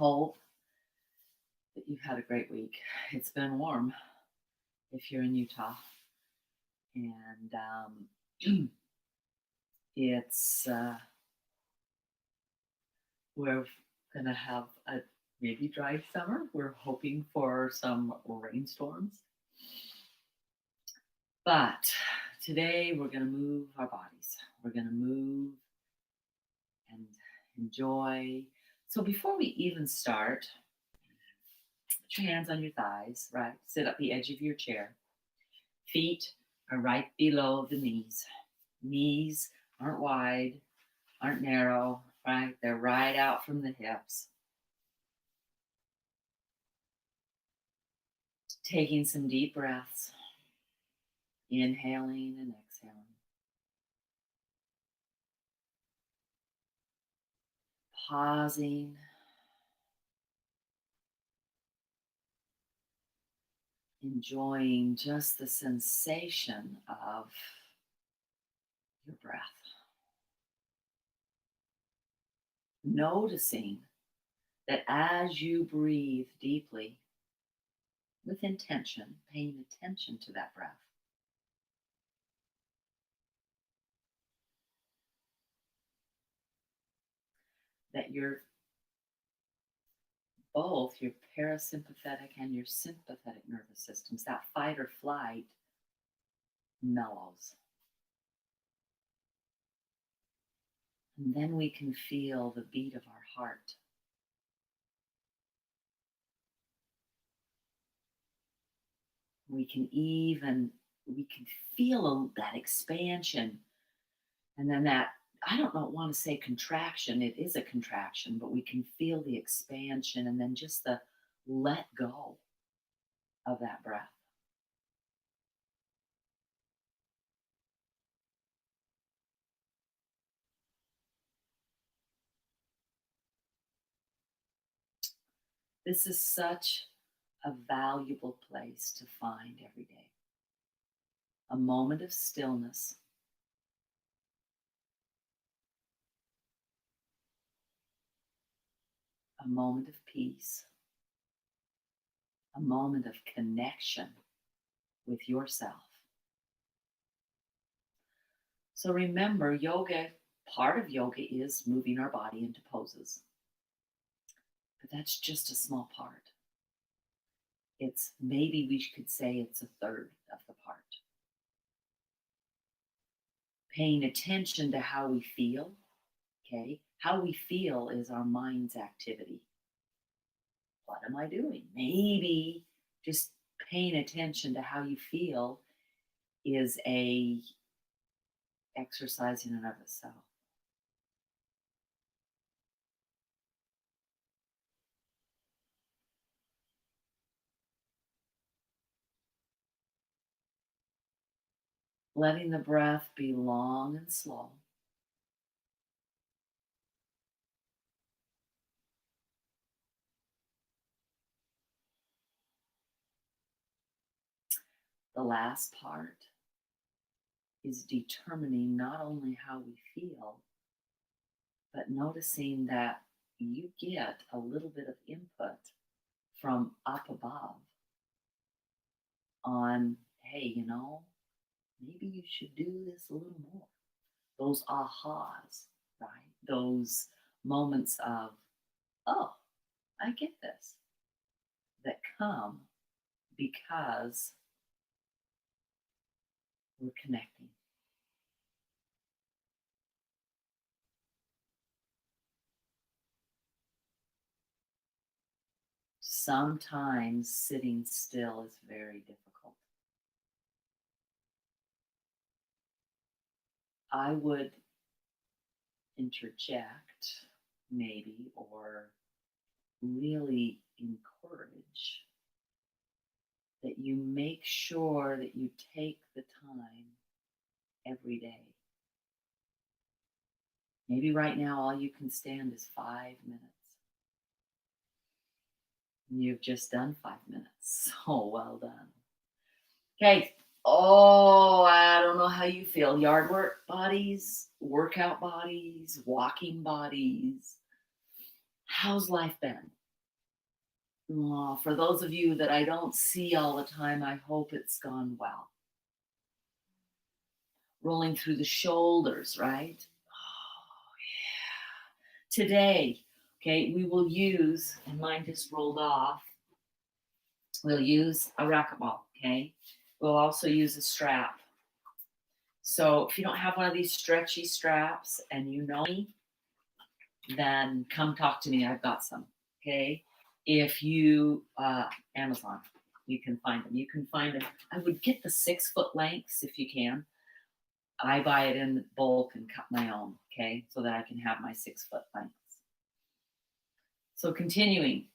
hope that you've had a great week. It's been warm if you're in Utah, and it's we're gonna have a maybe dry summer. We're hoping for some rainstorms, but today we're gonna move our bodies. We're gonna move and enjoy. So before we even start, put your hands on your thighs, right? Sit up the edge of your chair. Feet are right below the knees. Knees aren't wide, aren't narrow, right? They're right out from the hips. Taking some deep breaths, inhaling and exhaling. Pausing, enjoying just the sensation of your breath. Noticing that as you breathe deeply with intention, paying attention to that breath, that your both your parasympathetic and your sympathetic nervous systems, that fight or flight, mellows. And then we can feel the beat of our heart. We can feel that expansion, and then that, I don't know, want to say contraction. It is a contraction, but we can feel the expansion and then just the let go of that breath. This is such a valuable place to find every day. A moment of stillness, a moment of peace, a moment of connection with yourself. So remember, part of yoga is moving our body into poses, but that's just a small part. It's maybe we could say it's a third of the part. Paying attention to how we feel, okay? How we feel is our mind's activity. What am I doing? Maybe just paying attention to how you feel is a exercise in and of itself. Letting the breath be long and slow. The last part is determining not only how we feel, but noticing that you get a little bit of input from up above on, hey, maybe you should do this a little more. Those ahas, right? Those moments of, oh, I get this, that come because we're connecting. Sometimes sitting still is very difficult. I would interject, maybe, or really encourage that you make sure that you take the time every day. Maybe right now all you can stand is 5 minutes. You've just done 5 minutes. So well done. Okay. Oh, I don't know how you feel. Yard work bodies, workout bodies, walking bodies. How's life been? For those of you that I don't see all the time, I hope it's gone well. Rolling through the shoulders, right? Oh, yeah. Today, okay, we will use, and mine just rolled off, we'll use a racquetball, okay? We'll also use a strap. So if you don't have one of these stretchy straps and you know me, then come talk to me. I've got some, okay? If you, Amazon, you can find them. You can find them. I would get the 6 foot lengths if you can. I buy it in bulk and cut my own, okay, so that I can have my 6 foot lengths. So continuing,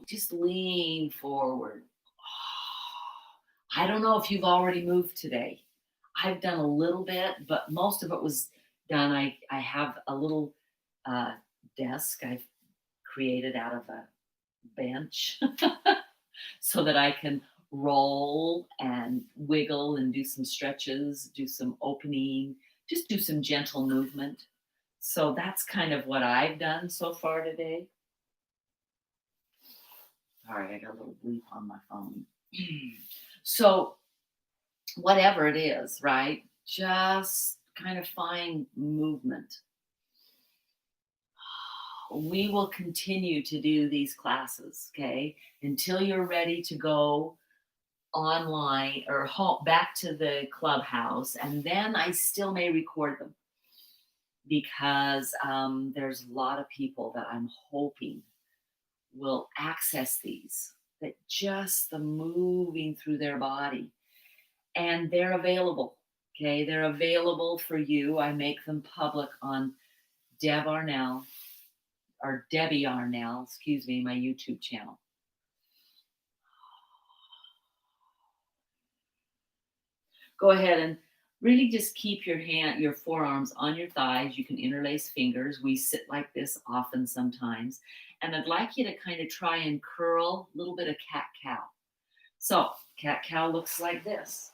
just lean forward. I don't know if you've already moved today. I've done a little bit, but most of it was done. I have a little uh, desk I've created out of a bench so that I can roll and wiggle and do some stretches, do some opening, just do some gentle movement. So that's kind of what I've done so far today. Sorry, I got a little bleep on my phone. So, whatever it is, right? Just kind of find movement. We will continue to do these classes, okay, until you're ready to go online or home, back to the clubhouse. And then I still may record them because there's a lot of people that I'm hoping will access these, that just the moving through their body. And they're available, okay? They're available for you. I make them public on Deb Arnell, or Debbie Arnell, excuse me, my YouTube channel. Go ahead and really just keep your forearms on your thighs. You can interlace fingers. We sit like this often sometimes. And I'd like you to kind of try and curl a little bit of cat cow. So cat cow looks like this,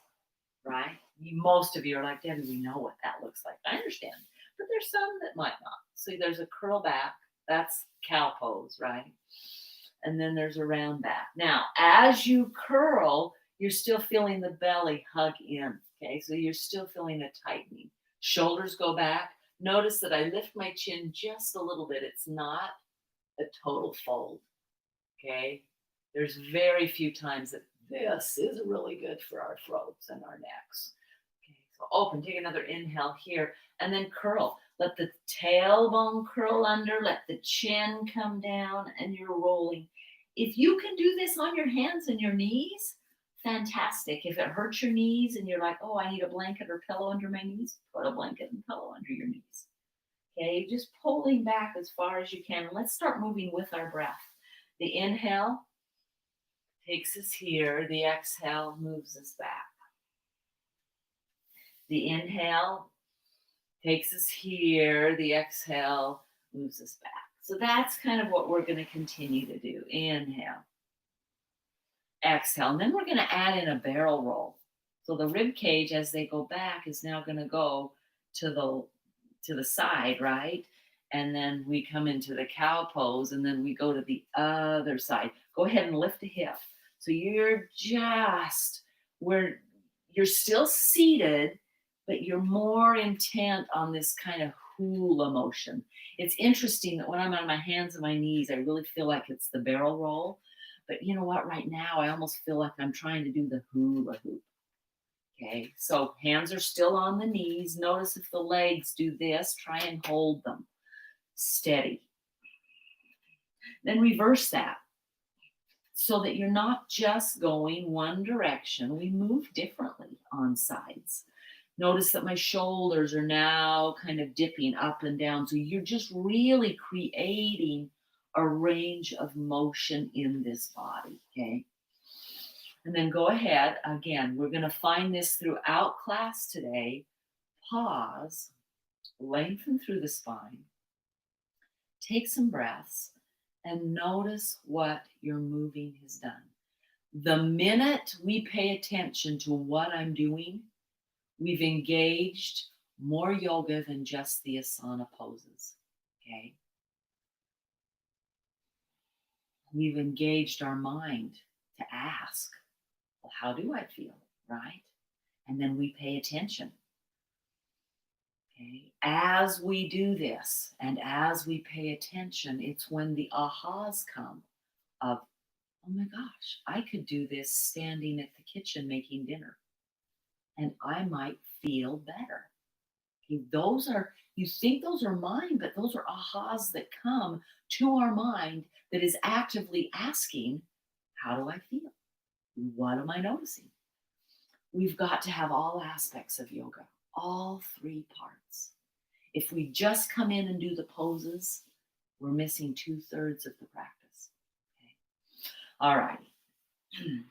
right? Most of you are like, Debbie, we know what that looks like. I understand. But there's some that might not. So there's a curl back. That's cow pose, right? And then there's a round back. Now, as you curl, you're still feeling the belly hug in. Okay, so you're still feeling a tightening. Shoulders go back. Notice that I lift my chin just a little bit. It's not a total fold. Okay, there's very few times that this is really good for our throats and our necks. Okay, so open, take another inhale here, and then curl. Let the tailbone curl under, let the chin come down, and you're rolling. If you can do this on your hands and your knees, fantastic. If it hurts your knees and you're like, oh, I need a blanket or pillow under my knees, put a blanket and pillow under your knees. Okay, just pulling back as far as you can. Let's start moving with our breath. The inhale takes us here. The exhale moves us back. The inhale takes us here. The exhale moves us back. So that's kind of what we're going to continue to do. Inhale. Exhale. And then we're going to add in a barrel roll. So the rib cage, as they go back, is now going to go to the side, right? And then we come into the cow pose, and then we go to the other side. Go ahead and lift the hip. So you're still seated, but you're more intent on this kind of hula motion. It's interesting that when I'm on my hands and my knees, I really feel like it's the barrel roll. But you know what? Right now, I almost feel like I'm trying to do the hula hoop. Okay, so hands are still on the knees. Notice if the legs do this, try and hold them steady. Then reverse that so that you're not just going one direction. We move differently on sides. Notice that my shoulders are now kind of dipping up and down. So you're just really creating a range of motion in this body, okay? And then go ahead. Again, we're going to find this throughout class today. Pause, lengthen through the spine, take some breaths, and notice what your moving has done. The minute we pay attention to what I'm doing, we've engaged more yoga than just the asana poses, okay? We've engaged our mind to ask, well, how do I feel? Right? And then we pay attention. Okay. As we do this and as we pay attention, it's when the ahas come of, oh my gosh, I could do this standing at the kitchen making dinner and I might feel better. Okay, those are, you think those are mine, but those are ahas that come to our mind that is actively asking, how do I feel? What am I noticing? We've got to have all aspects of yoga, all three parts. If we just come in and do the poses, we're missing 2/3 of the practice. Okay. All righty.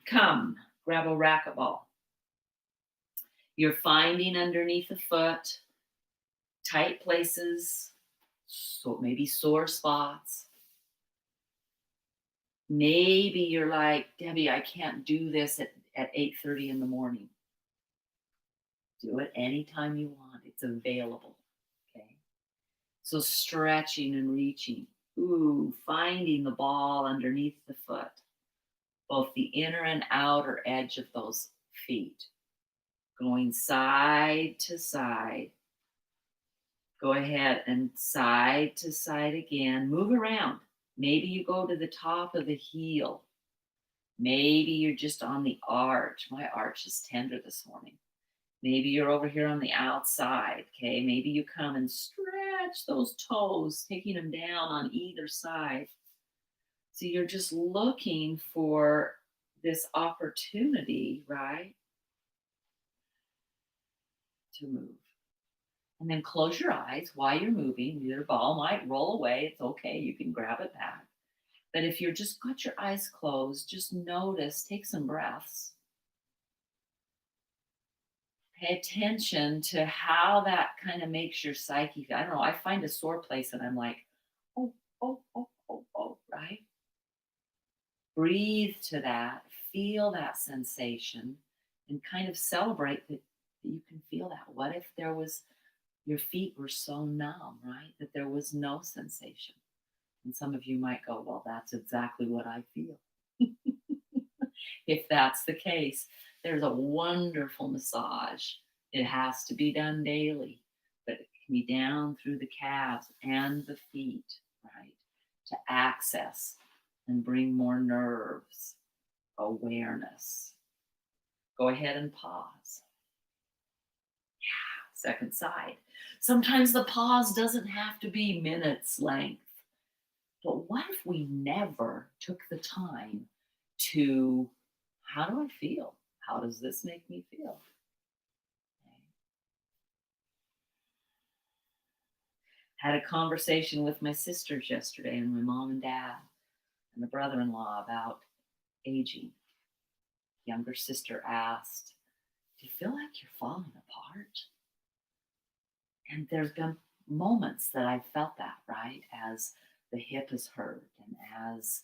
Come, grab a racquetball. You're finding underneath the foot tight places, so maybe sore spots. Maybe you're like, Debbie, I can't do this at 8:30 in the morning. Do it anytime you want. It's available. Okay. So stretching and reaching. Ooh, finding the ball underneath the foot, both the inner and outer edge of those feet. Going side to side. Go ahead and side to side again. Move around. Maybe you go to the top of the heel. Maybe you're just on the arch. My arch is tender this morning. Maybe you're over here on the outside. Okay. Maybe you come and stretch those toes, taking them down on either side. So you're just looking for this opportunity, right, to move. And then close your eyes while you're moving. Your ball might roll away. It's okay. You can grab it back. But if you're just got your eyes closed, just notice, take some breaths. Pay attention to how that kind of makes your psyche feel. I don't know. I find a sore place and I'm like, oh, oh, oh, oh, oh, right? Breathe to that, feel that sensation, and kind of celebrate that you can feel that. What if there was, your feet were so numb, right? That there was no sensation. And some of you might go, well, that's exactly what I feel. If that's the case, there's a wonderful massage. It has to be done daily, but it can be down through the calves and the feet, right? To access and bring more nerves, awareness. Go ahead and pause. Yeah, second side. Sometimes the pause doesn't have to be minutes length. But what if we never took the time to, how do I feel? How does this make me feel? Okay. Had a conversation with my sisters yesterday and my mom and dad and the brother-in-law about aging. Younger sister asked, do you feel like you're falling apart? And there's been moments that I felt that, right? As the hip is hurt and as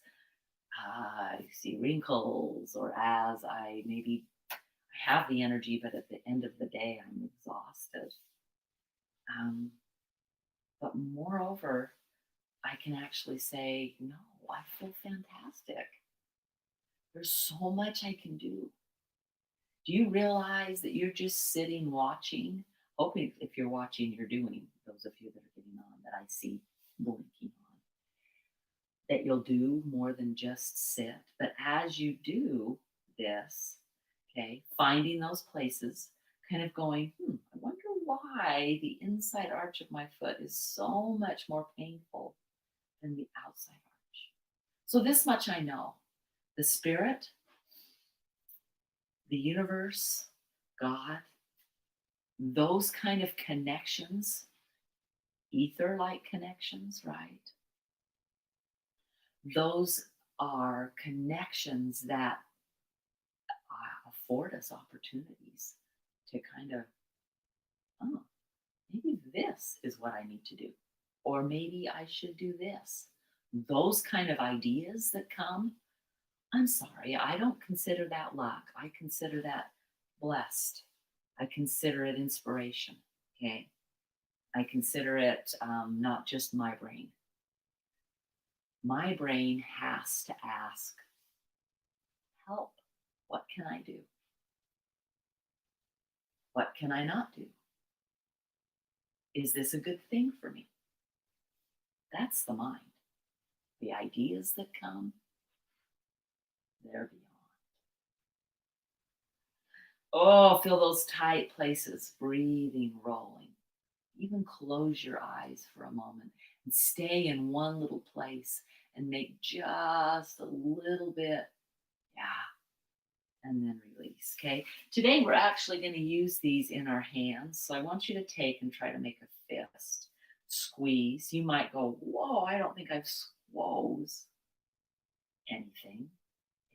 I see wrinkles, or as I maybe I have the energy, but at the end of the day, I'm exhausted. Um, but moreover, I can actually say, no, I feel fantastic. There's so much I can do. Do you realize that you're just sitting watching? Hoping if you're watching, you're doing, those of you that are getting on that I see blinking on, that you'll do more than just sit. But as you do this, okay, finding those places, kind of going, I wonder why the inside arch of my foot is so much more painful than the outside arch. So this much I know. The spirit, the universe, God, those kind of connections, ether-like connections, right? Those are connections that afford us opportunities to kind of, oh, maybe this is what I need to do. Or maybe I should do this. Those kind of ideas that come, I'm sorry, I don't consider that luck. I consider that blessed. I consider it inspiration. Okay. I consider it not just my brain. My brain has to ask, help, what can I do? What can I not do? Is this a good thing for me? That's the mind. The ideas that come, they're beyond. Oh, feel those tight places, breathing, rolling. Even close your eyes for a moment and stay in one little place and make just a little bit, yeah, and then release. Okay. Today we're actually going to use these in our hands. So I want you to take and try to make a fist. Squeeze. You might go, whoa, I don't think I've squoze anything.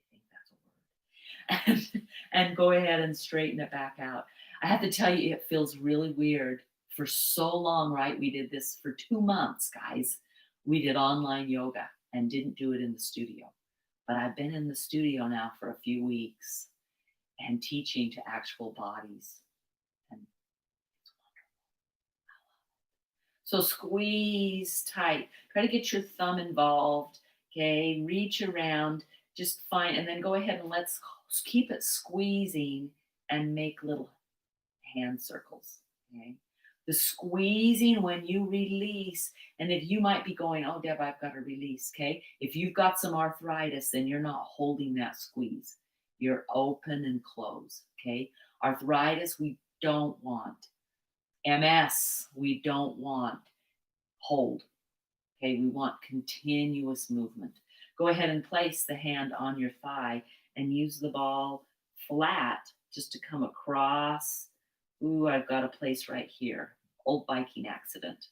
I think that's a word. And go ahead and straighten it back out. I have to tell you, it feels really weird. For so long, right? We did this for 2 months, guys. We did online yoga and didn't do it in the studio. But I've been in the studio now for a few weeks and teaching to actual bodies. And it's wonderful. So squeeze tight. Try to get your thumb involved. Okay. Reach around. Just find, and then go ahead and let's keep it squeezing and make little hand circles. Okay. The squeezing when you release, and if you might be going, oh, Deb, I've got to release. Okay. If you've got some arthritis, then you're not holding that squeeze. You're open and close. Okay. Arthritis, we don't want. MS, we don't want. Hold. Okay. We want continuous movement. Go ahead and place the hand on your thigh and use the ball flat just to come across. Ooh, I've got a place right here. Old biking accident.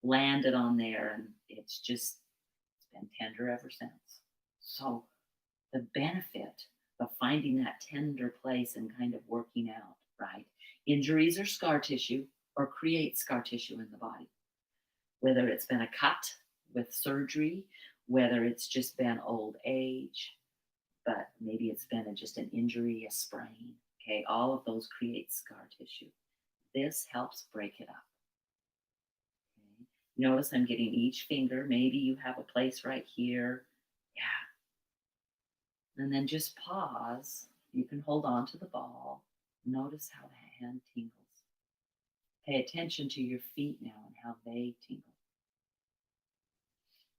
Landed on there, and it's been tender ever since. So the benefit of finding that tender place and kind of working out, right? Injuries are scar tissue or create scar tissue in the body. Whether it's been a cut with surgery, whether it's just been old age, but maybe it's been just an injury, a sprain. Okay, all of those create scar tissue. This helps break it up. Okay. Notice I'm getting each finger. Maybe you have a place right here. Yeah. And then just pause. You can hold on to the ball. Notice how the hand tingles. Pay attention to your feet now and how they tingle.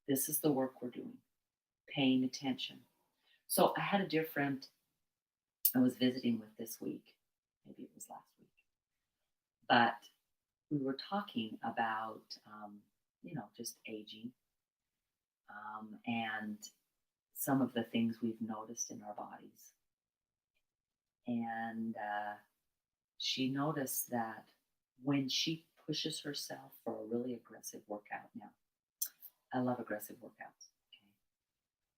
This is the work we're doing, paying attention. So I was visiting with this week, maybe it was last week, but we were talking about, just aging and some of the things we've noticed in our bodies. And she noticed that when she pushes herself for a really aggressive workout now, I love aggressive workouts, okay?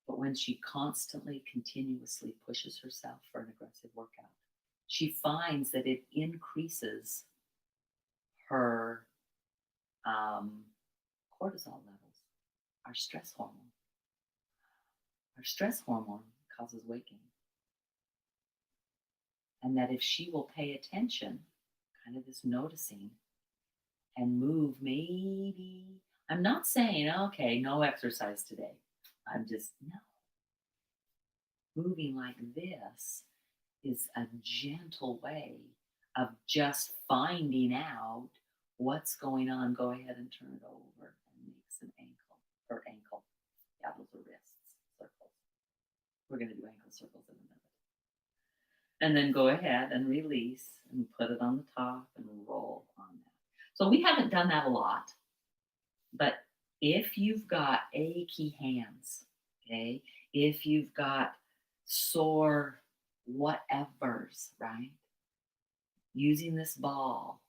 But when she constantly, continuously pushes herself for an aggressive workout, she finds that it increases her cortisol levels, our stress hormone. Our stress hormone causes weight gain. And that if she will pay attention, kind of this noticing, and move, maybe, I'm not saying, okay, no exercise today. I'm just, no. Moving like this is a gentle way of just finding out what's going on. Go ahead and turn it over and make some ankle. Yeah, those are wrists, circles. We're going to do ankle circles in a minute. And then go ahead and release and put it on the top and roll on that. So we haven't done that a lot, but if you've got achy hands, okay, if you've got sore whatevers, right? Using this ball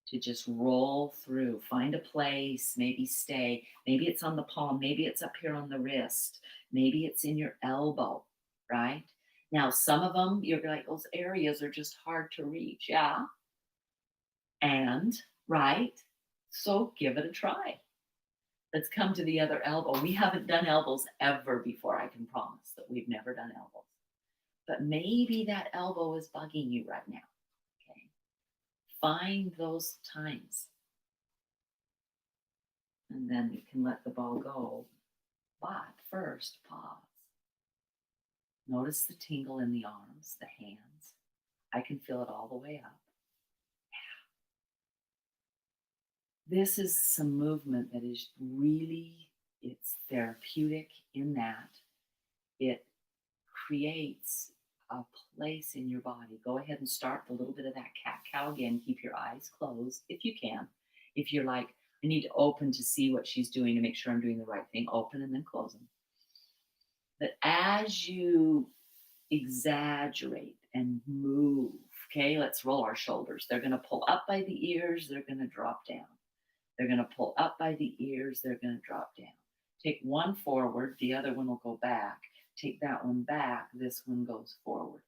to just roll through, find a place, maybe stay. Maybe it's on the palm, maybe it's up here on the wrist, maybe it's in your elbow, right? Now, some of them, you're like, those areas are just hard to reach. Yeah. And, right? So give it a try. Let's come to the other elbow. We haven't done elbows ever before. I can promise that we've never done elbows. But maybe that elbow is bugging you right now. Okay. Find those times. And then you can let the ball go. But first, pause. Notice the tingle in the arms, the hands. I can feel it all the way up. This is some movement that is really, it's therapeutic in that it creates a place in your body. Go ahead and start a little bit of that cat cow again. Keep your eyes closed if you can. If you're like, I need to open to see what she's doing to make sure I'm doing the right thing, open and then close them. But as you exaggerate and move, okay, let's roll our shoulders. They're going to pull up by the ears, they're going to drop down. They're going to pull up by the ears, they're going to drop down. Take one forward, the other one will go back. Take that one back, this one goes forward.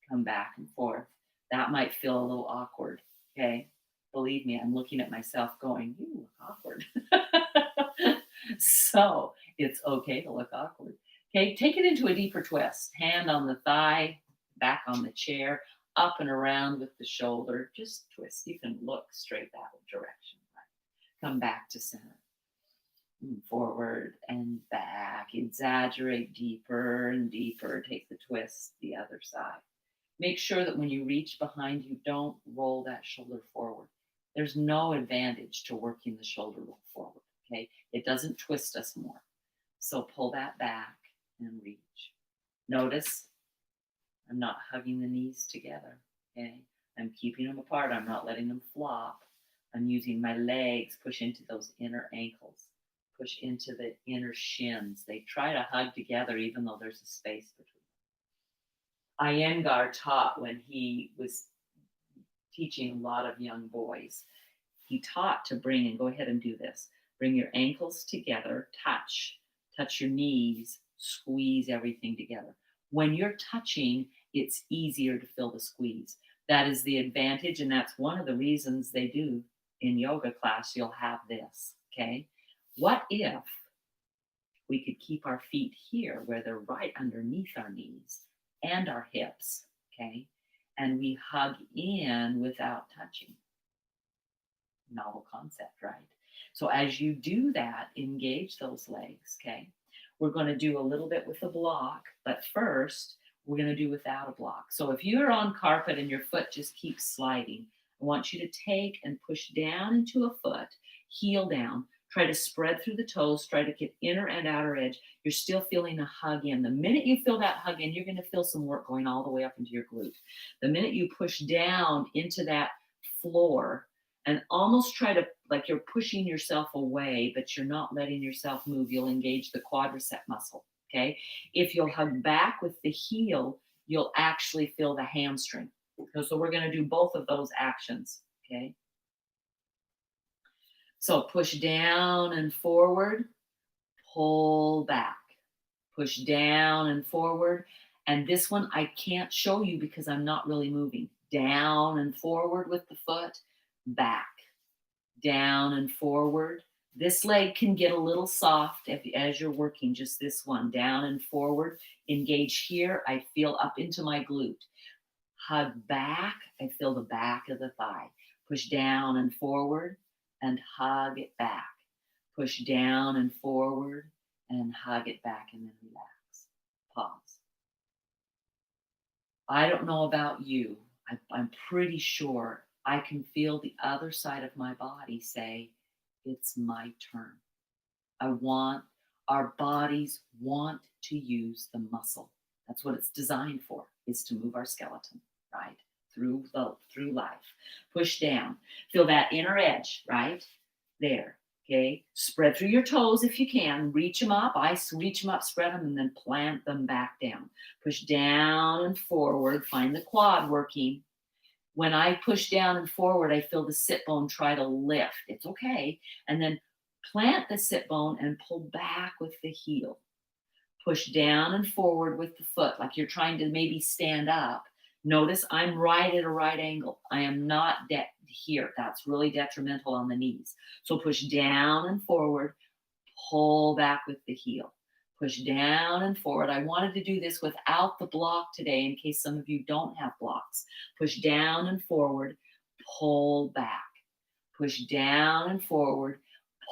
Come back and forth. That might feel a little awkward, okay? Believe me, I'm looking at myself going, you look awkward. So it's okay to look awkward. Okay, take it into a deeper twist. Hand on the thigh, back on the chair, up and around with the shoulder. Just twist. You can look straight that direction. Right? Come back to center. Forward and back. Exaggerate deeper and deeper. Take the twist the other side. Make sure that when you reach behind, you don't roll that shoulder forward. There's no advantage to working the shoulder forward. Okay, it doesn't twist us more. So pull that back and reach. Notice I'm not hugging the knees together. Okay, I'm keeping them apart. I'm not letting them flop. I'm using my legs, push into those inner ankles, push into the inner shins. They try to hug together even though there's a space between. Iyengar taught when he was teaching a lot of young boys. He taught to bring, and go ahead and do this, bring your ankles together, touch your knees, squeeze everything together. When you're touching, it's easier to feel the squeeze. That is the advantage, and that's one of the reasons they do in yoga class. You'll have this, okay? What if we could keep our feet here where they're right underneath our knees and our hips, okay? And we hug in without touching. Novel concept, right? So as you do that, engage those legs, okay? We're going to do a little bit with a block, but first we're going to do without a block. So if you're on carpet and your foot just keeps sliding, I want you to take and push down into a foot, heel down, try to spread through the toes, try to get inner and outer edge. You're still feeling a hug in. The minute you feel that hug in, you're going to feel some work going all the way up into your glute. The minute you push down into that floor and almost try to, like you're pushing yourself away, but you're not letting yourself move, you'll engage the quadricep muscle, okay? If you'll hug back with the heel, you'll actually feel the hamstring. So we're going to do both of those actions, okay? So push down and forward, pull back, push down and forward. And this one I can't show you because I'm not really moving. Down and forward with the foot, back, down and forward. This leg can get a little soft as you're working, just this one, down and forward. Engage here, I feel up into my glute. Hug back, I feel the back of the thigh. Push down and forward and hug it back. Push down and forward and hug it back and then relax. Pause. I don't know about you. I'm pretty sure I can feel the other side of my body say, it's my turn. Our bodies want to use the muscle. That's what it's designed for, is to move our skeleton, right? Through life. Push down. Feel that inner edge, right? There. Okay. Spread through your toes if you can. Reach them up. Reach them up, spread them, and then plant them back down. Push down and forward. Find the quad working. When I push down and forward, I feel the sit bone try to lift. It's okay. And then plant the sit bone and pull back with the heel. Push down and forward with the foot, like you're trying to maybe stand up. Notice I'm right at a right angle. I am not here. That's really detrimental on the knees. So push down and forward, pull back with the heel. Push down and forward. I wanted to do this without the block today in case some of you don't have blocks. Push down and forward, pull back. Push down and forward,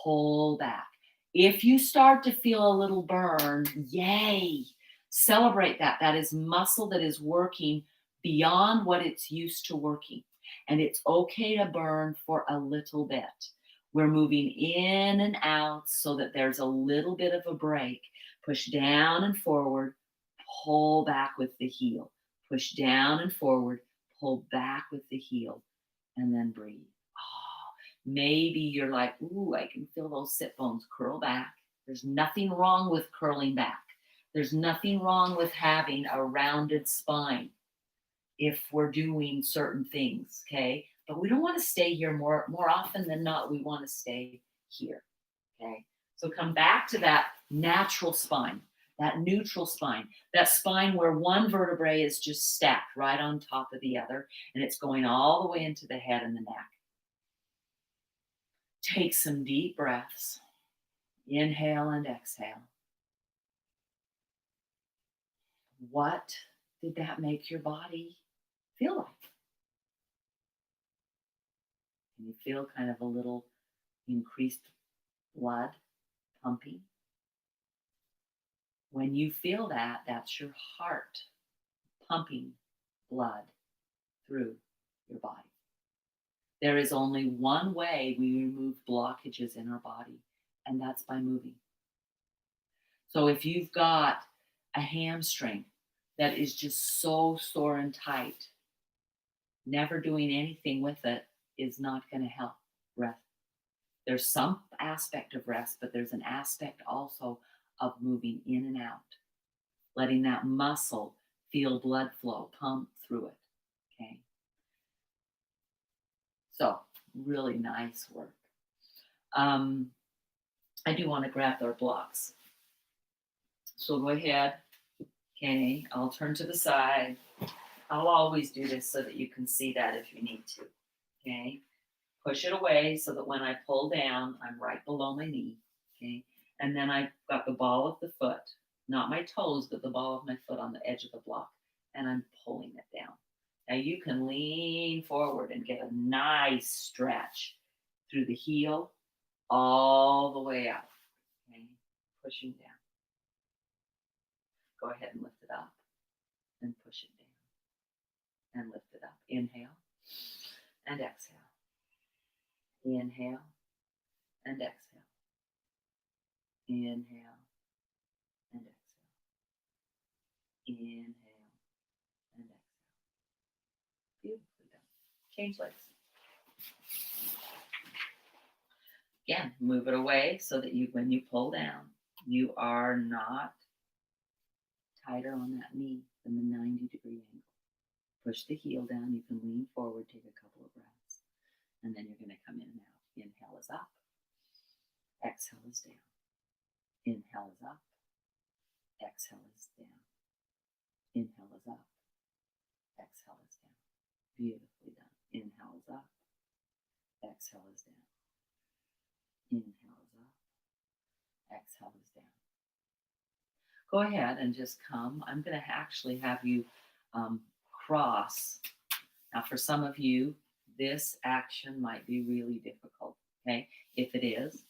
pull back. If you start to feel a little burn, yay, Celebrate that. That is muscle that is working beyond what it's used to working. And it's okay to burn for a little bit. We're moving in and out so that there's a little bit of a break. Push down and forward, pull back with the heel. Push down and forward, pull back with the heel, and then breathe. Oh, maybe you're like, ooh, I can feel those sit bones curl back. There's nothing wrong with curling back. There's nothing wrong with having a rounded spine if we're doing certain things, okay? But we don't want to stay here more often than not. We want to stay here, okay? So come back to that natural spine, that neutral spine, that spine where one vertebrae is just stacked right on top of the other, and it's going all the way into the head and the neck. Take some deep breaths. Inhale and exhale. What did that make your body feel like? Can you feel kind of a little increased blood pumping? When you feel that, that's your heart pumping blood through your body. There is only one way we remove blockages in our body, and that's by moving. So if you've got a hamstring that is just so sore and tight, never doing anything with it is not going to help rest. There's some aspect of rest, but there's an aspect also of moving in and out, letting that muscle feel blood flow pump through it. Okay. So really nice work. I do want to grab their blocks. So go ahead. Okay, I'll turn to the side. I'll always do this so that you can see that if you need to. Okay, push it away so that when I pull down, I'm right below my knee. Okay, and then I've got the ball of the foot, not my toes, but the ball of my foot on the edge of the block, and I'm pulling it down. Now you can lean forward and get a nice stretch through the heel all the way up. Okay, pushing down. Go ahead and lift it up and push it down and lift it up. Inhale and exhale. Inhale and exhale. Inhale and exhale. Inhale and exhale. Beautifully done. Change legs. Again, move it away so that when you pull down, you are not tighter on that knee than the 90-degree angle. Push the heel down. You can lean forward, take a couple of breaths, and then you're going to come in and out. Inhale is up. Exhale is down. Inhale is up. Exhale is down. Inhale is up. Exhale is down. Beautifully done. Inhale is up. Exhale is down. Inhale is up. Exhale is down. Go ahead and just come. I'm going to actually have you cross. Now, for some of you, this action might be really difficult. Okay, if it is,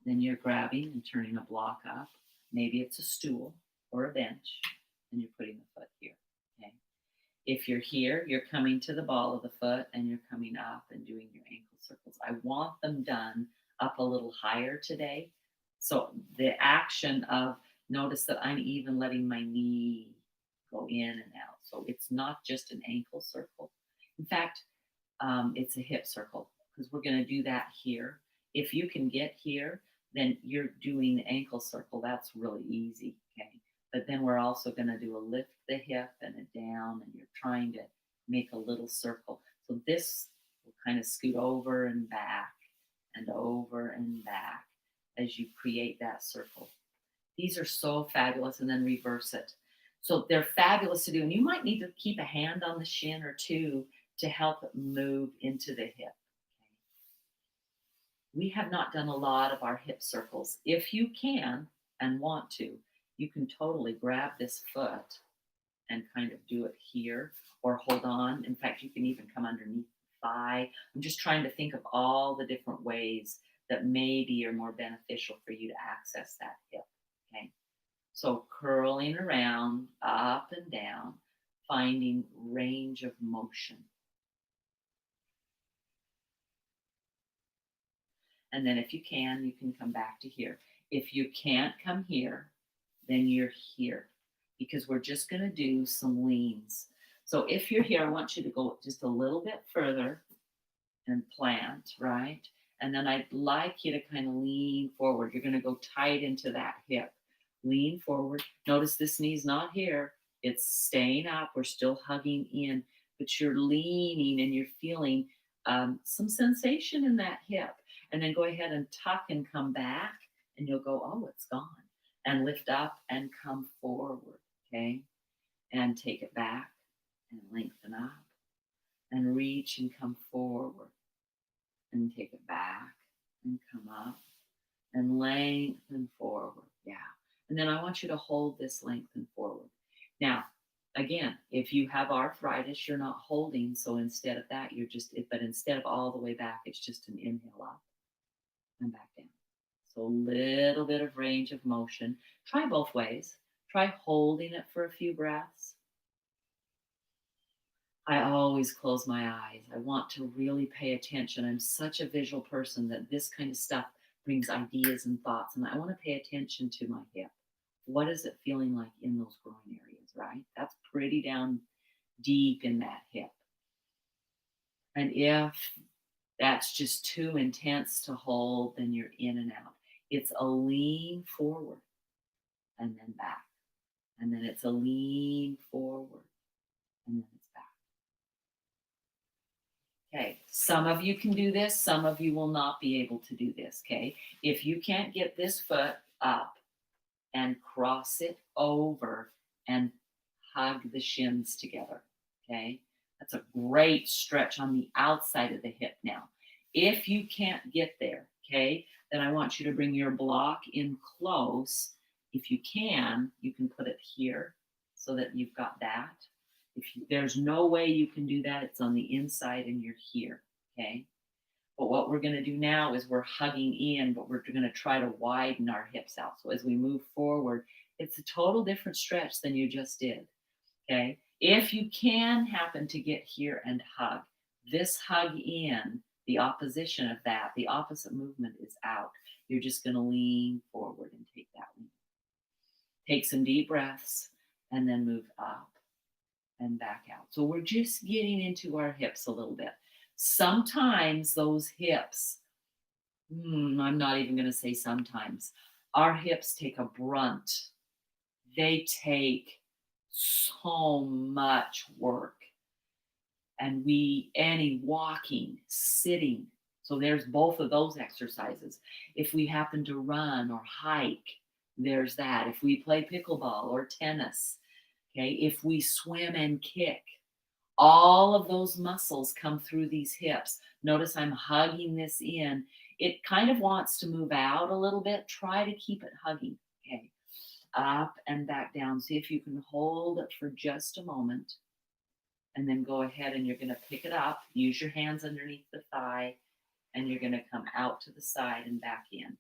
then you're grabbing and turning a block up. Maybe it's a stool or a bench, and you're putting the foot here. Okay, if you're here, you're coming to the ball of the foot and you're coming up and doing your ankle circles. I want them done up a little higher today. So the action of notice that I'm even letting my knee go in and out. So it's not just an ankle circle. In fact, it's a hip circle because we're going to do that here. If you can get here, then you're doing the ankle circle. That's really easy. Okay. But then we're also going to do a lift the hip and a down, and you're trying to make a little circle. So this will kind of scoot over and back and over and back as you create that circle. These are so fabulous, and then reverse it. So they're fabulous to do, and you might need to keep a hand on the shin or two to help it move into the hip. Okay. We have not done a lot of our hip circles. If you can and want to, you can totally grab this foot and kind of do it here or hold on. In fact, you can even come underneath the thigh. I'm just trying to think of all the different ways that maybe are more beneficial for you to access that hip. Okay. So curling around, up and down, finding range of motion. And then if you can come back to here. If you can't come here, then you're here because we're just going to do some leans. So if you're here, I want you to go just a little bit further and plant, right? And then I'd like you to kind of lean forward. You're going to go tight into that hip. Lean forward. Notice this knee's not here. It's staying up. We're still hugging in, but you're leaning and you're feeling some sensation in that hip. And then go ahead and tuck and come back, and you'll go, oh, it's gone. And lift up and come forward, okay? And take it back and lengthen up and reach and come forward and take it back and come up and lengthen forward. Yeah. And then I want you to hold this lengthen forward. Now, again, if you have arthritis, you're not holding. So instead of that, but instead of all the way back, it's just an inhale up and back down. So a little bit of range of motion. Try both ways. Try holding it for a few breaths. I always close my eyes. I want to really pay attention. I'm such a visual person that this kind of stuff brings ideas and thoughts, and I want to pay attention to my hip. What is it feeling like in those groin areas, right? That's pretty down deep in that hip. And if that's just too intense to hold, then you're in and out. It's a lean forward and then back. And then it's a lean forward and then it's back. Okay, some of you can do this, some of you will not be able to do this. Okay, if you can't get this foot up and cross it over and hug the shins together, okay, that's a great stretch on the outside of the hip. Now, if you can't get there, okay, then I want you to bring your block in close. If you can put it here so that you've got that. There's no way you can do that, it's on the inside and you're here, okay? But what we're going to do now is we're hugging in, but we're going to try to widen our hips out. So as we move forward, it's a total different stretch than you just did, okay? If you can happen to get here and hug, this hug in, the opposition of that, the opposite movement is out. You're just going to lean forward and take that lean. Take some deep breaths and then move up and back out. So we're just getting into our hips a little bit. Sometimes those hips, I'm not even going to say sometimes, our hips take a brunt. They take so much work. And any walking, sitting, so there's both of those exercises. If we happen to run or hike, there's that. If we play pickleball or tennis, okay, if we swim and kick, all of those muscles come through these hips. Notice I'm hugging this in. It kind of wants to move out a little bit. Try to keep it hugging. Okay, up and back down. See if you can hold it for just a moment. And then go ahead and you're going to pick it up. Use your hands underneath the thigh. And you're going to come out to the side and back in.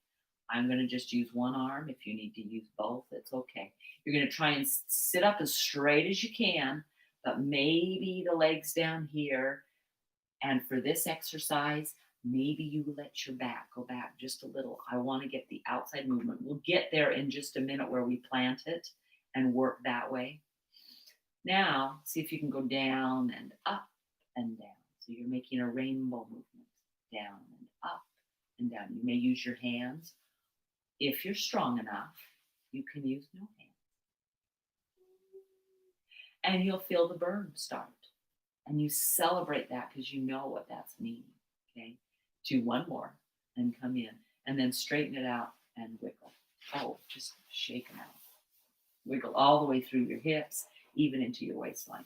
I'm going to just use one arm. If you need to use both, it's okay. You're going to try and sit up as straight as you can, but maybe the legs down here. And for this exercise, maybe you let your back go back just a little. I want to get the outside movement. We'll get there in just a minute where we plant it and work that way. Now, see if you can go down and up and down. So you're making a rainbow movement. Down and up and down. You may use your hands. If you're strong enough, you can use no hands. And you'll feel the burn start. And you celebrate that because you know what that's meaning. Okay? Do one more and come in. And then straighten it out and wiggle. Oh, just shake them out. Wiggle all the way through your hips, even into your waistline.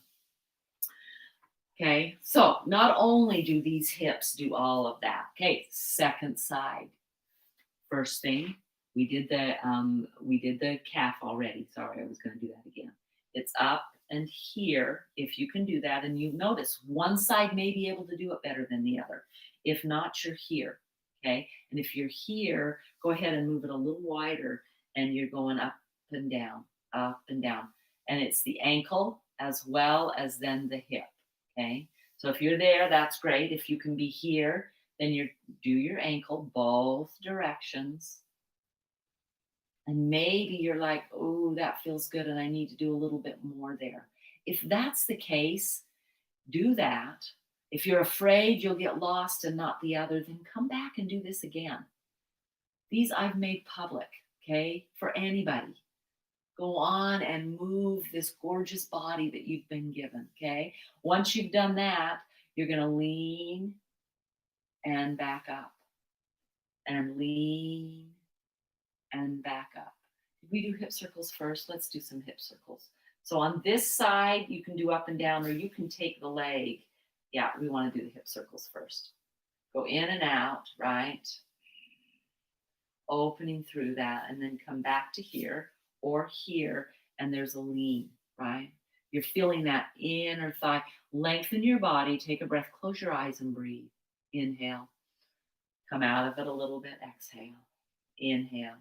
Okay, so not only do these hips do all of that. Okay, second side. First thing, we did the calf already. Sorry, I was going to do that again. It's up and here. If you can do that, and you notice one side may be able to do it better than the other. If not, you're here. Okay, and if you're here, go ahead and move it a little wider, and you're going up and down, up and down. And it's the ankle as well as then the hip. Okay. So if you're there, that's great. If you can be here, then you do your ankle both directions. And maybe you're like, oh, that feels good, and I need to do a little bit more there. If that's the case, do that. If you're afraid you'll get lost and not the other, then come back and do this again. These I've made public, okay, for anybody. Go on and move this gorgeous body that you've been given, okay? Once you've done that, you're going to lean and back up and lean and back up. Did we do hip circles first? Let's do some hip circles. So on this side, you can do up and down, or you can take the leg. Yeah, we want to do the hip circles first. Go in and out, right? Opening through that, and then come back to here or here, and there's a lean, right? You're feeling that inner thigh. Lengthen your body. Take a breath. Close your eyes and breathe. Inhale. Come out of it a little bit. Exhale. Inhale.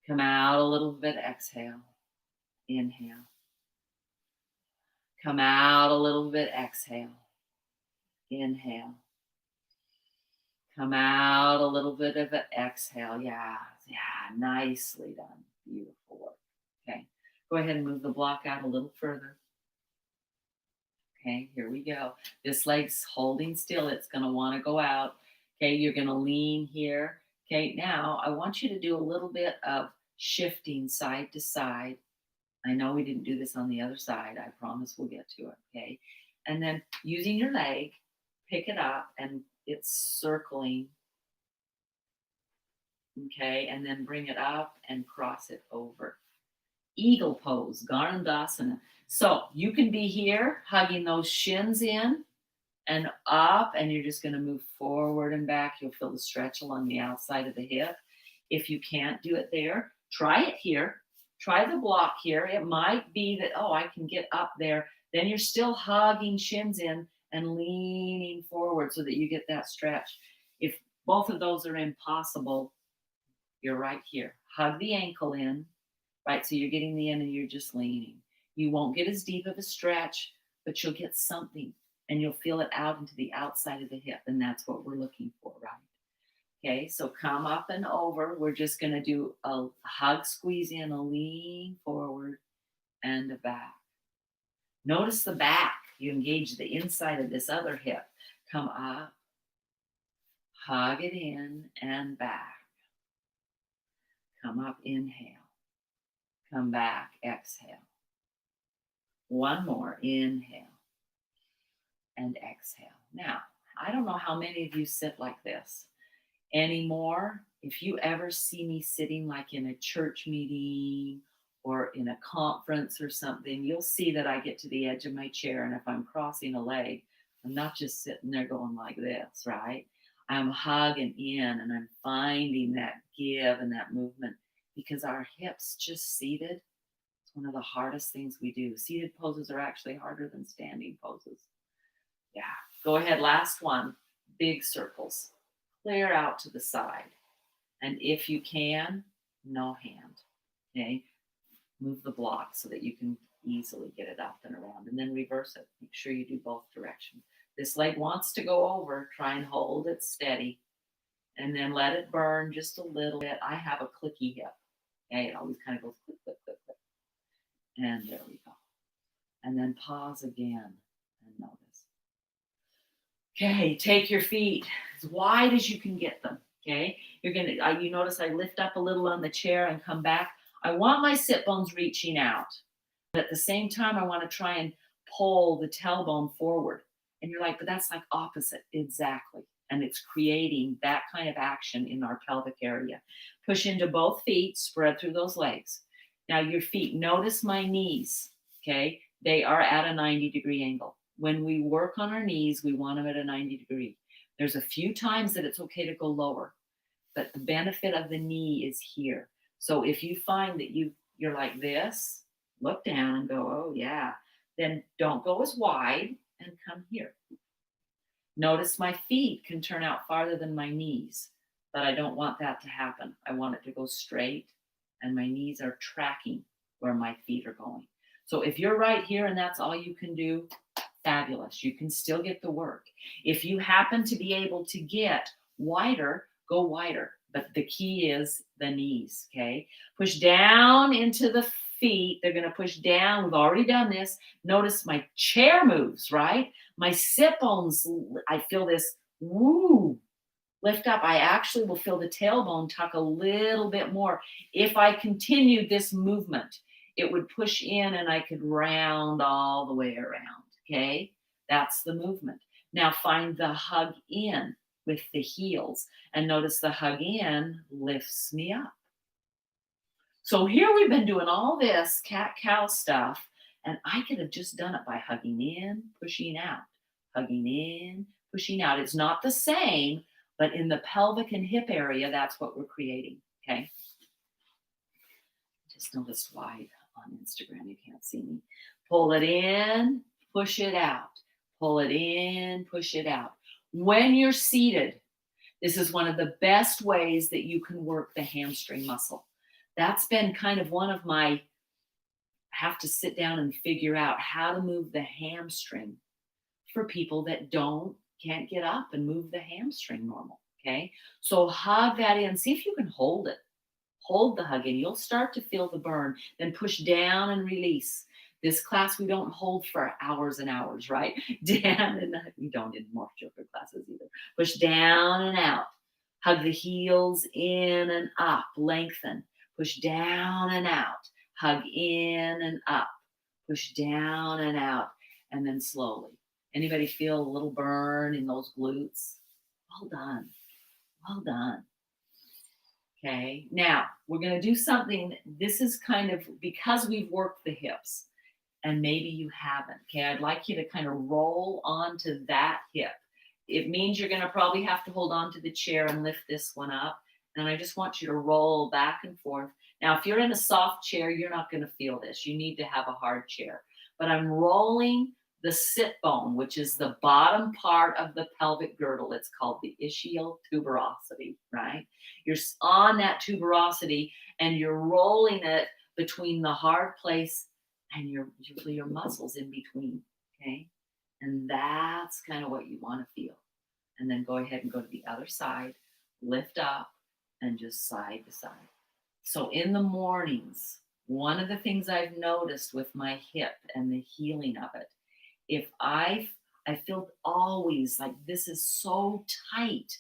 Come out a little bit. Exhale. Inhale. Come out a little bit. Exhale. Inhale. Come out a little bit of it. Exhale. Yeah. Nicely done. Beautiful work. Okay. Go ahead and move the block out a little further. Okay. Here we go. This leg's holding still. It's going to want to go out. Okay. You're going to lean here. Okay. Now I want you to do a little bit of shifting side to side. I know we didn't do this on the other side. I promise we'll get to it. Okay. And then using your leg, pick it up, and it's circling. Okay. And then bring it up and cross it over. Eagle pose, Garandasana. So you can be here hugging those shins in and up, and you're just going to move forward and back. You'll feel the stretch along the outside of the hip. If you can't do it there, try it here. Try the block here. It might be that, oh, I can get up there. Then you're still hugging shins in and leaning forward so that you get that stretch. If both of those are impossible, you're right here. Hug the ankle in, right? So you're getting the end and you're just leaning. You won't get as deep of a stretch, but you'll get something, and you'll feel it out into the outside of the hip. And that's what we're looking for, right? Okay, so come up and over. We're just going to do a hug, squeeze in, a lean forward, and a back. Notice the back. You engage the inside of this other hip. Come up, hug it in, and back. Come up, inhale. Come back, exhale. One more, inhale and exhale. Now, I don't know how many of you sit like this anymore. If you ever see me sitting like in a church meeting or in a conference or something, you'll see that I get to the edge of my chair, and if I'm crossing a leg, I'm not just sitting there going like this, right? I'm hugging in, and I'm finding that give and that movement, because our hips just seated, it's one of the hardest things we do. Seated poses are actually harder than standing poses. Yeah. Go ahead. Last one. Big circles. Clear out to the side. And if you can, no hand. Okay. Move the block so that you can easily get it up and around. And then reverse it. Make sure you do both directions. This leg wants to go over. Try and hold it steady. And then let it burn just a little bit. I have a clicky hip. Okay. It always kind of goes click, click, click, click. And there we go. And then pause again and notice. Okay, take your feet as wide as you can get them. Okay, you notice I lift up a little on the chair and come back. I want my sit bones reaching out. But at the same time, I want to try and pull the tailbone forward. And you're like, but that's like opposite. Exactly. And it's creating that kind of action in our pelvic area. Push into both feet, spread through those legs. Now your feet, notice my knees, okay? They are at a 90-degree angle. When we work on our knees, we want them at a 90 degree. There's a few times that it's okay to go lower, but the benefit of the knee is here. So if you find that you're like this, look down and go, oh yeah, then don't go as wide and come here. Notice my feet can turn out farther than my knees, but I don't want that to happen. I want it to go straight and my knees are tracking where my feet are going. So if you're right here and that's all you can do, fabulous. You can still get the work. If you happen to be able to get wider, go wider. But the key is the knees, okay? Push down into the feet. They're going to push down. We've already done this. Notice my chair moves, right? My sit bones, I feel this woo lift up. I actually will feel the tailbone tuck a little bit more. If I continued this movement, it would push in and I could round all the way around. Okay, that's the movement. Now find the hug in with the heels and notice the hug in lifts me up. So here we've been doing all this cat cow stuff, and I could have just done it by hugging in, pushing out, hugging in, pushing out. It's not the same, but in the pelvic and hip area, that's what we're creating. Okay. Just notice wide on Instagram, you can't see me. Pull it in, push it out. Pull it in, push it out. When you're seated, this is one of the best ways that you can work the hamstring muscle. That's been kind of one of my, I have to sit down and figure out how to move the hamstring for people that can't get up and move the hamstring normal. Okay. So hug that in. See if you can hold it. Hold the hug in. You'll start to feel the burn. Then push down and release. This class we don't hold for hours and hours, right? Down and we don't in morph yoga classes either. Push down and out. Hug the heels in and up. Lengthen. Push down and out. Hug in and up. Push down and out. And then slowly. Anybody feel a little burn in those glutes? Well done. Well done. Okay, now we're going to do something. This is kind of because we've worked the hips and maybe you haven't. Okay, I'd like you to kind of roll onto that hip. It means you're going to probably have to hold on to the chair and lift this one up. And I just want you to roll back and forth. Now, if you're in a soft chair, you're not going to feel this. You need to have a hard chair. But I'm rolling the sit bone, which is the bottom part of the pelvic girdle. It's called the ischial tuberosity, right? You're on that tuberosity and you're rolling it between the hard place and your muscles in between, okay? And that's kind of what you want to feel. And then go ahead and go to the other side, lift up, and just side to side. So in the mornings, one of the things I've noticed with my hip and the healing of it, if I feel always like this is so tight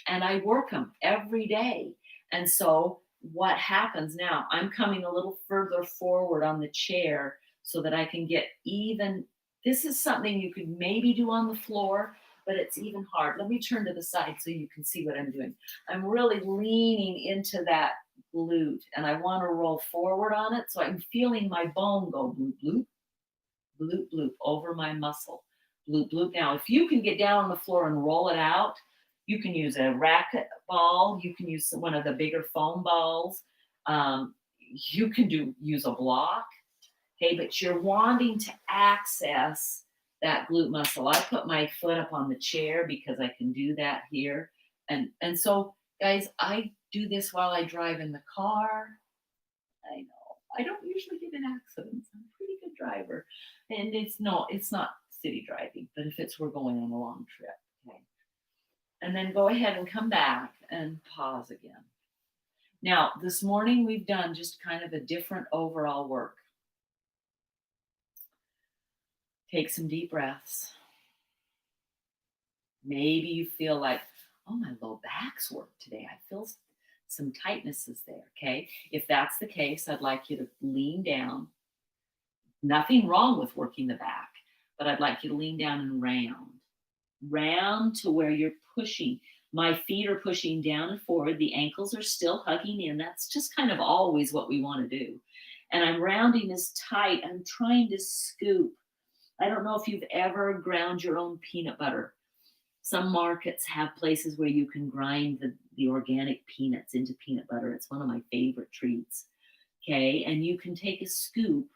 and I work them every day. And so what happens now, I'm coming a little further forward on the chair so that I can get even. This is something you could maybe do on the floor, but it's even hard. Let me turn to the side so you can see what I'm doing. I'm really leaning into that glute and I want to roll forward on it. So I'm feeling my bone go bloop, bloop, bloop, bloop over my muscle. Bloop, bloop. Now, if you can get down on the floor and roll it out, you can use a racket ball. You can use one of the bigger foam balls. You can use a block. Okay, but you're wanting to access that glute muscle. I put my foot up on the chair because I can do that here. And so, guys, I do this while I drive in the car. I know. I don't usually get in accidents. I'm a pretty good driver. And it's not city driving, but if we're going on a long trip, okay. And then go ahead and come back and pause again. Now, this morning we've done just kind of a different overall work. Take some deep breaths. Maybe you feel like, oh, my low back's worked today. I feel some tightnesses there, okay? If that's the case, I'd like you to lean down. Nothing wrong with working the back, but I'd like you to lean down and round. Round to where you're pushing. My feet are pushing down and forward. The ankles are still hugging in. That's just kind of always what we want to do. And I'm rounding this tight. I'm trying to scoop. I don't know if you've ever ground your own peanut butter. Some markets have places where you can grind the organic peanuts into peanut butter. It's one of my favorite treats. Okay, and you can take a scoop,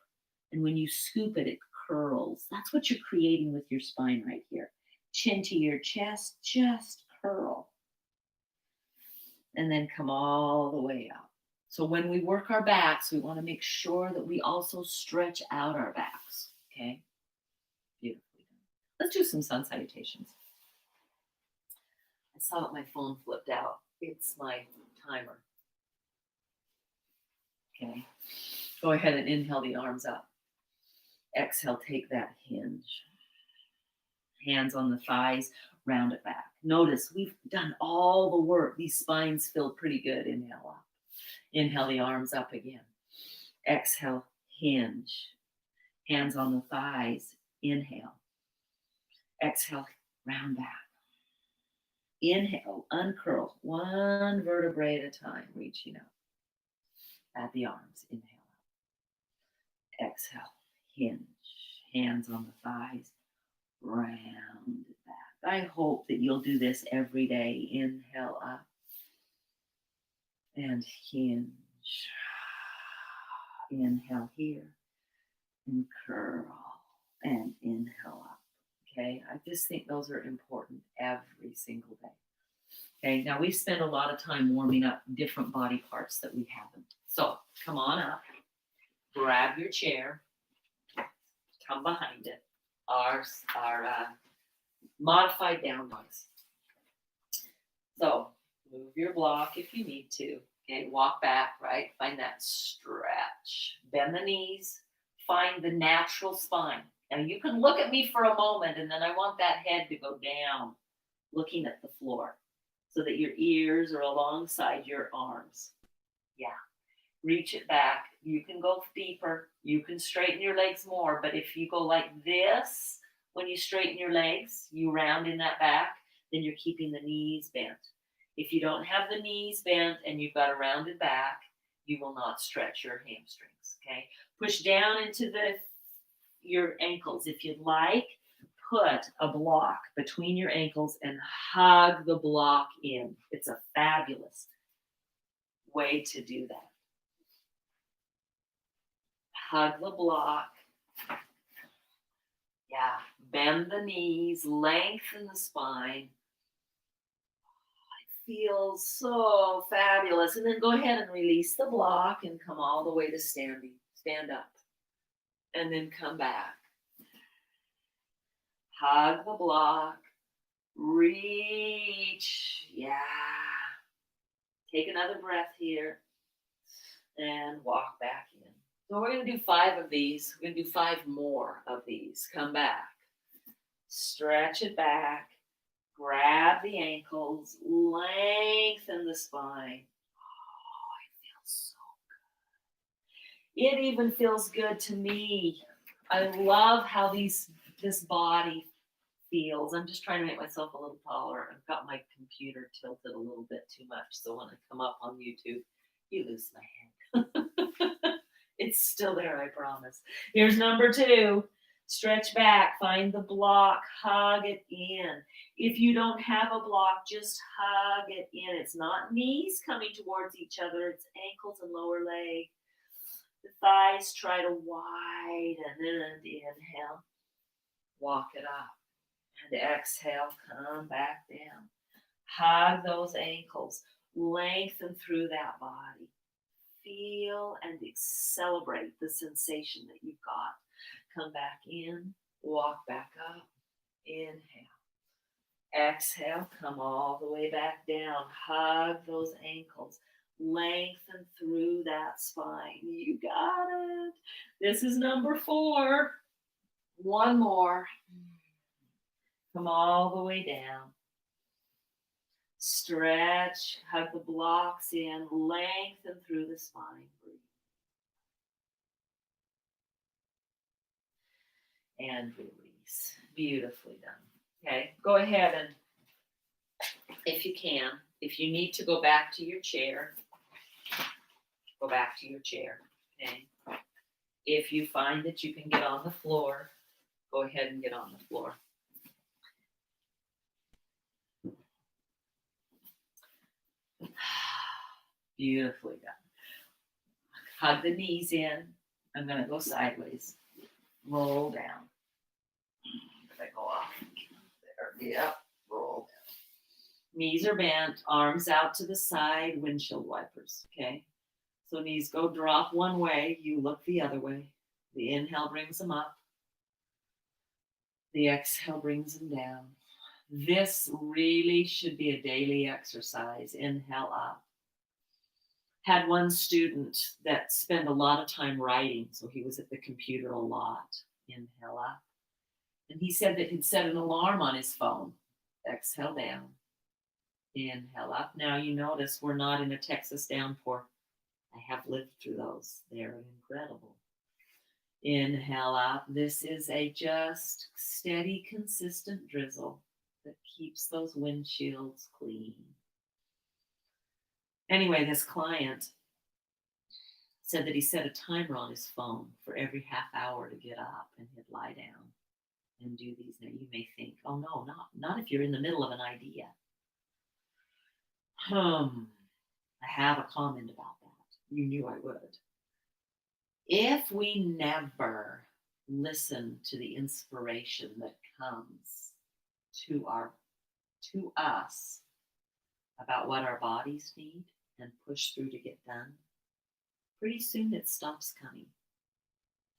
and when you scoop it, it curls. That's what you're creating with your spine right here. Chin to your chest, just curl. And then come all the way up. So when we work our backs, we want to make sure that we also stretch out our backs. Okay? Beautifully done. Let's do some sun salutations. I saw that my phone flipped out. It's my timer. Okay. Go ahead and inhale the arms up. Exhale, take that hinge. Hands on the thighs, round it back. Notice we've done all the work. These spines feel pretty good. Inhale up. Inhale the arms up again. Exhale, hinge. Hands on the thighs. Inhale. Exhale, round back. Inhale, uncurl. One vertebrae at a time, reaching up. At the arms. Inhale up. Exhale, hinge. Hands on the thighs. Round it back. I hope that you'll do this every day. Inhale up and hinge. Inhale here and curl and inhale up. Okay, I just think those are important every single day. Okay, now we've spent a lot of time warming up different body parts that we haven't. So come on up, grab your chair, come behind it. Our modified down dogs. So move your block if you need to. Okay, walk back, right? Find that stretch. Bend the knees. Find the natural spine. Now you can look at me for a moment, and then I want that head to go down, looking at the floor, so that your ears are alongside your arms. Yeah. Reach it back. You can go deeper. You can straighten your legs more. But if you go like this, when you straighten your legs, you round in that back, then you're keeping the knees bent. If you don't have the knees bent and you've got a rounded back, you will not stretch your hamstrings. Okay. Push down into your ankles. If you'd like, put a block between your ankles and hug the block in. It's a fabulous way to do that. Hug the block. Yeah, bend the knees, lengthen the spine. It feels so fabulous. And then go ahead and release the block and come all the way to standing. Stand up. And then come back. Hug the block. Reach. Yeah. Take another breath here. And walk back in. So we're going to do 5 of these. We're going to do 5 more of these. Come back. Stretch it back. Grab the ankles. Lengthen the spine. Oh, it feels so good. It even feels good to me. I love how this body feels. I'm just trying to make myself a little taller. I've got my computer tilted a little bit too much, so when I come up on YouTube, you lose my head. It's still there, I promise. Here's number 2. Stretch back, find the block, hug it in. If you don't have a block, just hug it in. It's not knees coming towards each other, it's ankles and lower leg. The thighs try to widen and inhale. Walk it up. And exhale, come back down. Hug those ankles. Lengthen through that body. Feel and celebrate the sensation that you've got. Come back in, walk back up, inhale. Exhale, come all the way back down. Hug those ankles. Lengthen through that spine. You got it. This is number 4. One more. Come all the way down. Stretch, hug the blocks in, lengthen through the spine. Breathe. And release. Beautifully done. Okay, go ahead and, if you can, if you need to go back to your chair, go back to your chair. Okay. If you find that you can get on the floor, go ahead and get on the floor. Beautifully done. Hug the knees in. I'm going to go sideways. Roll down. If I go off. There. Yep. Roll down. Knees are bent. Arms out to the side. Windshield wipers. Okay. So knees go drop one way, you look the other way. The inhale brings them up. The exhale brings them down. This really should be a daily exercise. Inhale up. Had one student that spent a lot of time writing, so he was at the computer a lot. Inhale up. And he said that he'd set an alarm on his phone. Exhale down. Inhale up. Now you notice we're not in a Texas downpour. I have lived through those. They're incredible. Inhale up. This is a just steady, consistent drizzle that keeps those windshields clean. Anyway, this client said that he set a timer on his phone for every half hour to get up, and he'd lie down and do these. Now you may think, oh no, not if you're in the middle of an idea. I have a comment about that. You knew I would. If we never listen to the inspiration that comes to us about what our bodies need and push through to get done, pretty soon it stops coming.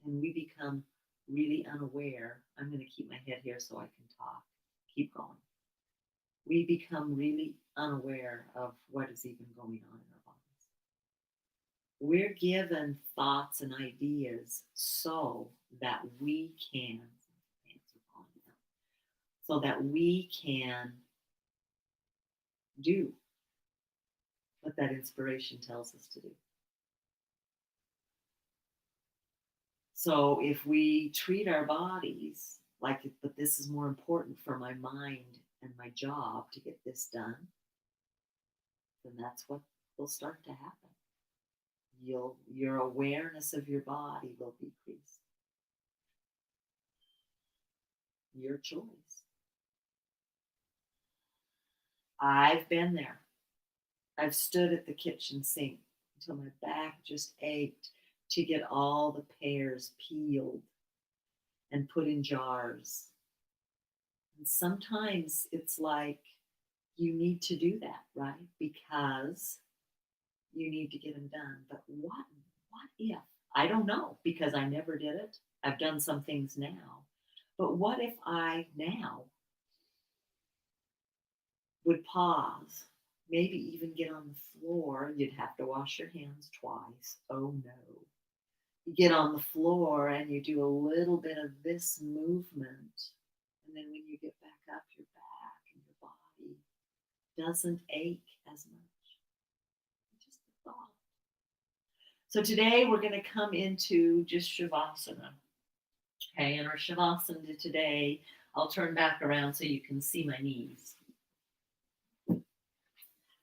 And we become really unaware. I'm going to keep my head here so I can talk. Keep going. We become really unaware of what is even going on in our bodies. We're given thoughts and ideas so that we can, do what that inspiration tells us to do. So if we treat our bodies like, but this is more important for my mind and my job to get this done, then that's what will start to happen. Your awareness of your body will decrease. Your choice. I've been there. I've stood at the kitchen sink until my back just ached to get all the pears peeled and put in jars. And sometimes it's like you need to do that, right? Because you need to get them done. But what if? I don't know, because I never did it. I've done some things now. But what if I now would pause, maybe even get on the floor? You'd have to wash your hands twice. Oh no. You get on the floor and you do a little bit of this movement. And then when you get back up, your back and your body doesn't ache as much. Just a thought. So today we're going to come into just Shavasana. Okay, and our Shavasana today, I'll turn back around so you can see my knees.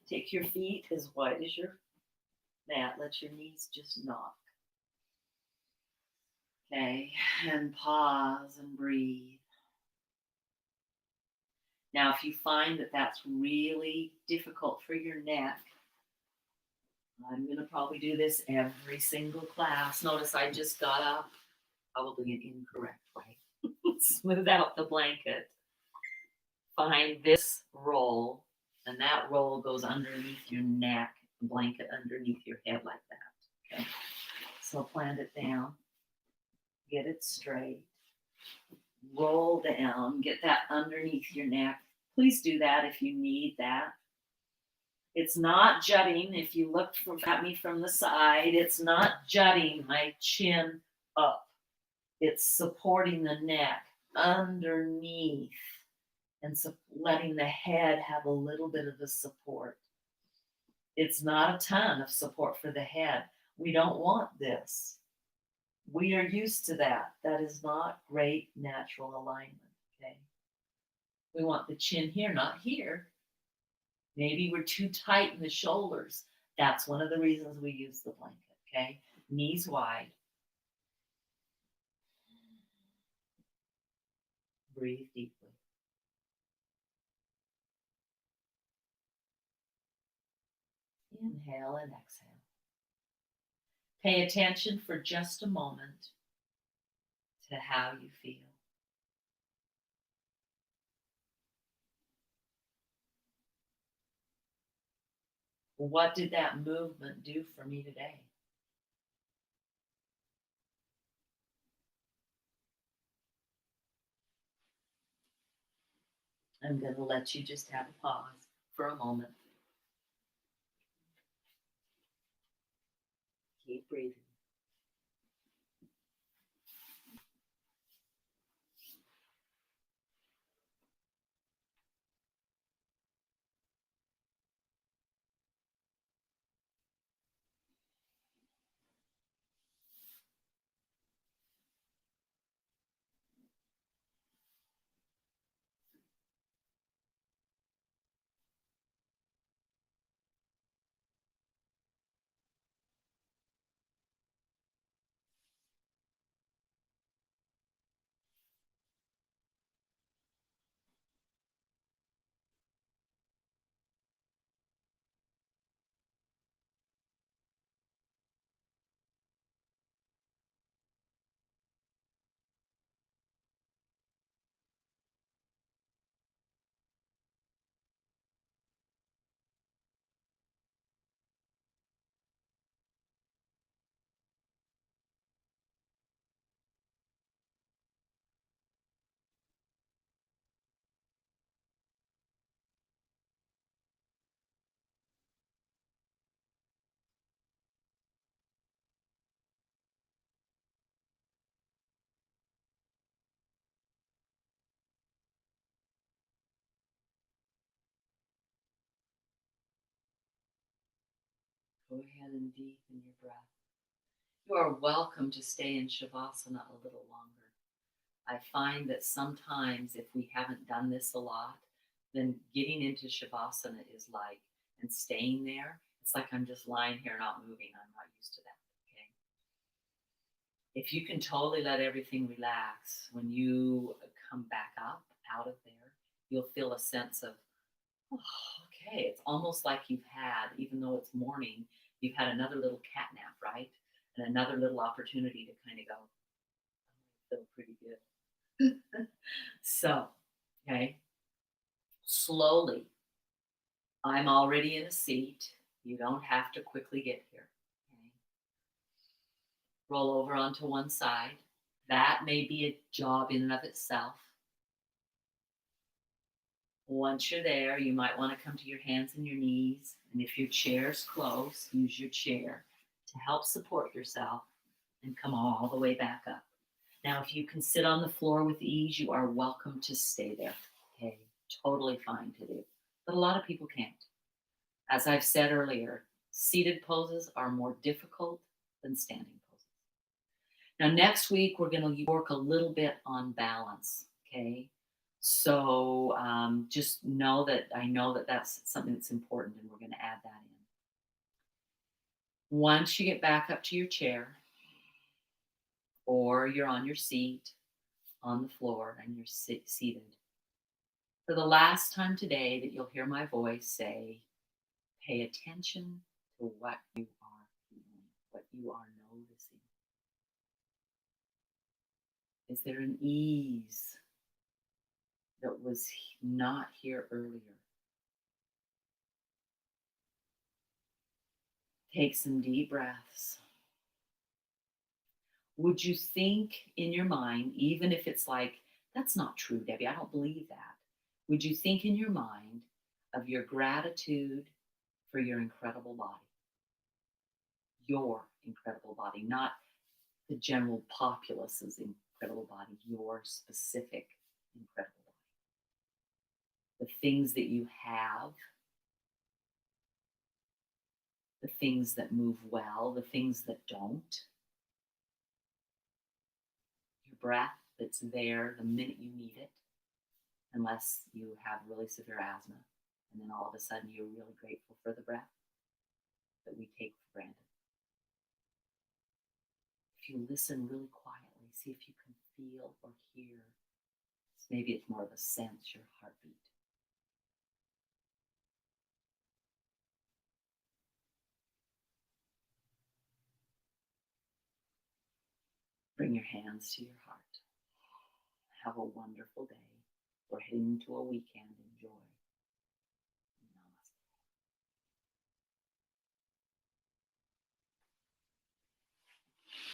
Take your feet as wide as your mat. Let your knees just knock. Okay, and pause and breathe. Now, if you find that that's really difficult for your neck, I'm going to probably do this every single class. Notice I just got up, probably an incorrect way. Smooth out the blanket. Find this roll, and that roll goes underneath your neck, blanket underneath your head like that. Okay, so plant it down. Get it straight. Roll down. Get that underneath your neck. Please do that if you need that. It's not jutting. If you look at me from the side, it's not jutting my chin up. It's supporting the neck underneath and letting the head have a little bit of the support. It's not a ton of support for the head. We don't want this. We are used to that. That is not great natural alignment, okay? We want the chin here, not here. Maybe we're too tight in the shoulders. That's one of the reasons we use the blanket, okay? Knees wide. Breathe deeply. Inhale and exhale. Pay attention for just a moment to how you feel. What did that movement do for me today? I'm going to let you just have a pause for a moment. Keep breathing. Go ahead and deepen your breath. You are welcome to stay in Shavasana a little longer. I find that sometimes if we haven't done this a lot, then getting into Shavasana is like, and staying there, it's like I'm just lying here not moving. I'm not used to that. Okay. If you can totally let everything relax, when you come back up out of there, you'll feel a sense of, oh, okay, it's almost like you've had, even though it's morning, you've had another little cat nap, right? And another little opportunity to kind of go, oh, I feel pretty good. So, okay, slowly, I'm already in a seat. You don't have to quickly get here. Okay. Roll over onto one side. That may be a job in and of itself. Once you're there, you might want to come to your hands and your knees. And if your chair's close, use your chair to help support yourself and come all the way back up. Now, if you can sit on the floor with ease, you are welcome to stay there. Okay, totally fine to do. But a lot of people can't. As I've said earlier, seated poses are more difficult than standing poses. Now, next week, we're going to work a little bit on balance. Okay, so just know that I know that that's something that's important, and we're going to add that in. Once you get back up to your chair, or you're on your seat on the floor and you're seated, for the last time today that you'll hear my voice say, pay attention to what you are feeling, what you are noticing. Is there an ease that was not here earlier? Take some deep breaths. Would you think in your mind, even if it's like, that's not true, Debbie, I don't believe that. Would you think in your mind of your gratitude for your incredible body? Your incredible body, not the general populace's incredible body, your specific incredible body. The things that you have, the things that move well, the things that don't. Your breath that's there the minute you need it, unless you have really severe asthma. And then all of a sudden you're really grateful for the breath that we take for granted. If you listen really quietly, see if you can feel or hear. Maybe it's more of a sense, your heartbeat. Bring your hands to your heart. Have a wonderful day. We're heading into a weekend.